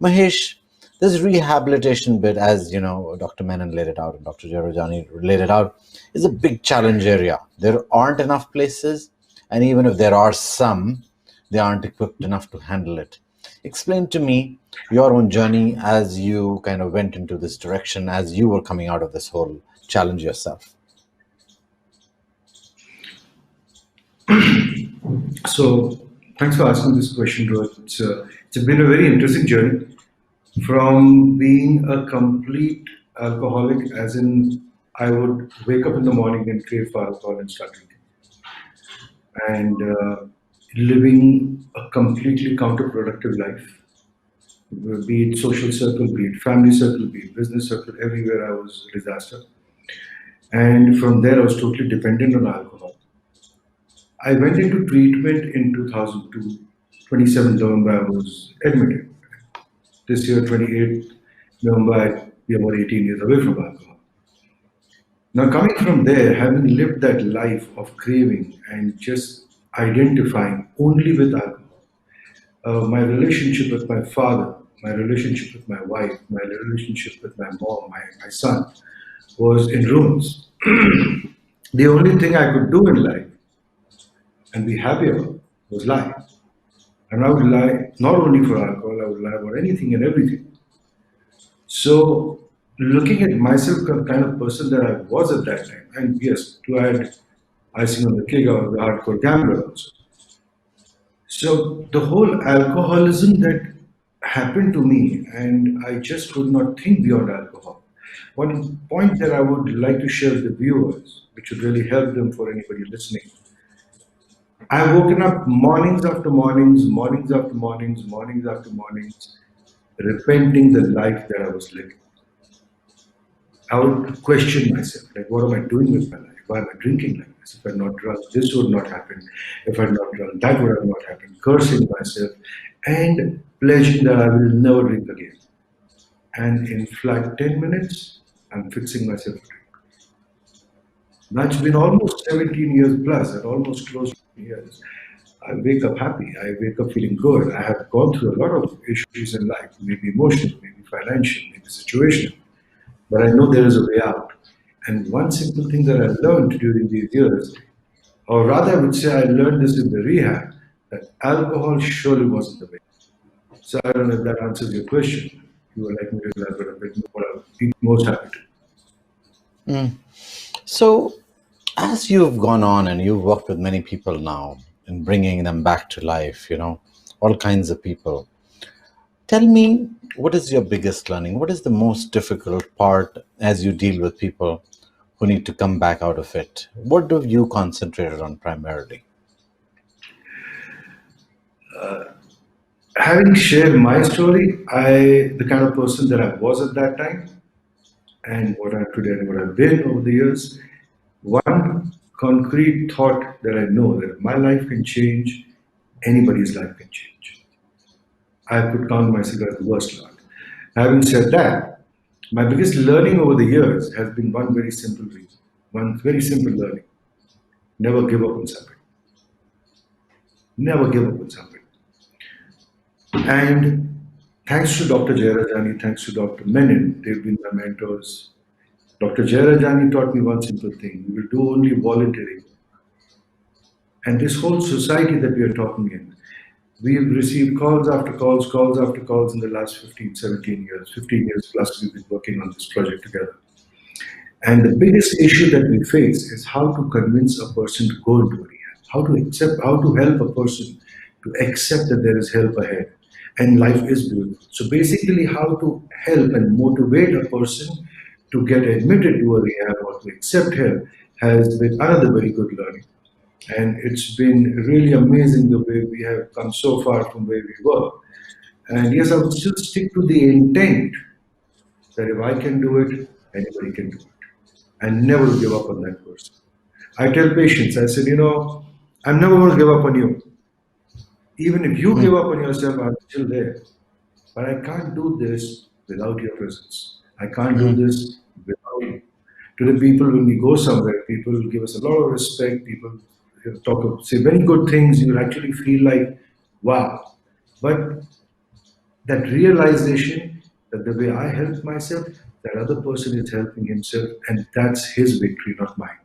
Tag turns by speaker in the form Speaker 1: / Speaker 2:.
Speaker 1: Mahesh, this rehabilitation bit, as you know, Dr. Menon laid it out and Dr. Jarojani laid it out, is a big challenge area. There aren't enough places, and even if there are some, they aren't equipped enough to handle it. Explain to me your own journey as you kind of went into this direction, as you were coming out of this whole challenge yourself.
Speaker 2: So, thanks for asking this question, Rohit. It's been a very interesting journey from being a complete alcoholic, as in I would wake up in the morning and crave for alcohol and start drinking, and living a completely counterproductive life, be it social circle, be it family circle, be it business circle, everywhere I was a disaster. And from there, I was totally dependent on alcohol. I went into treatment in 2002. 27 November, I was admitted. This year, 28 November, I'd be about 18 years away from alcohol. Now, coming from there, having lived that life of craving and just identifying only with alcohol, my relationship with my father, my relationship with my wife, my relationship with my mom, my son was in ruins. The only thing I could do in life and be happy about was lie. And I would lie not only for alcohol, I would lie about anything and everything. So, looking at myself, the kind of person that I was at that time, and yes, to add icing on the cake, I was a hardcore gambler also. So, the whole alcoholism that happened to me, and I just could not think beyond alcohol. One point that I would like to share with the viewers, which would really help them for anybody listening. I've woken up mornings after mornings, mornings after mornings, mornings after mornings, repenting the life that I was living. I would question myself, like, what am I doing with my life? Why am I drinking like this? If I'm not drunk, this would not happen. If I'm not drunk, that would have not happened. Cursing myself and pledging that I will never drink again. And in flat 10 minutes, I'm fixing myself a drink. Now it's been almost 17 years plus, and almost close to years. I wake up happy. I wake up feeling good. I have gone through a lot of issues in life, maybe emotional, maybe financial, maybe situational. But I know there is a way out. And one simple thing that I learned during these years, or rather, I would say I learned this in the rehab, that alcohol surely wasn't the way. So I don't know if that answers your question. If you would like me to elaborate a bit more, I'll be most happy to.
Speaker 1: So, as you've gone on and you've worked with many people now in bringing them back to life, all kinds of people, tell me, what is your biggest learning? What is the most difficult part as you deal with people who need to come back out of it? What do you concentrate on primarily?
Speaker 2: Having shared my story, the kind of person that I was at that time, and what I am today and what I've been over the years, one concrete thought that I know that if my life can change, anybody's life can change. I could count myself as the worst lot. Having said that, my biggest learning over the years has been one very simple reason, one very simple learning. Never give up on something. Never give up on something. And thanks to Dr. Jairajani, thanks to Dr. Menon, they've been my mentors. Dr. Jairajani taught me one simple thing: we will do only volunteering. And this whole society that we are talking in, we've received calls after calls in the last 15, 17 years, 15 years plus we've been working on this project together. And the biggest issue that we face is how to convince a person to go into a rehab, how to help a person to accept that there is help ahead and life is beautiful. So basically, how to help and motivate a person to get admitted to a rehab or to accept help has been another very good learning. And it's been really amazing the way we have come so far from where we were. And yes, I would still stick to the intent that if I can do it, anybody can do it. And never give up on that person. I tell patients, I said, I'm never going to give up on you. Even if you give up on yourself, I'm still there. But I can't do this without your presence. I can't do this without you. To the people, when we go somewhere, people give us a lot of respect. People say very good things. You actually feel like, wow. But that realization that the way I help myself, that other person is helping himself, and that's his victory, not mine.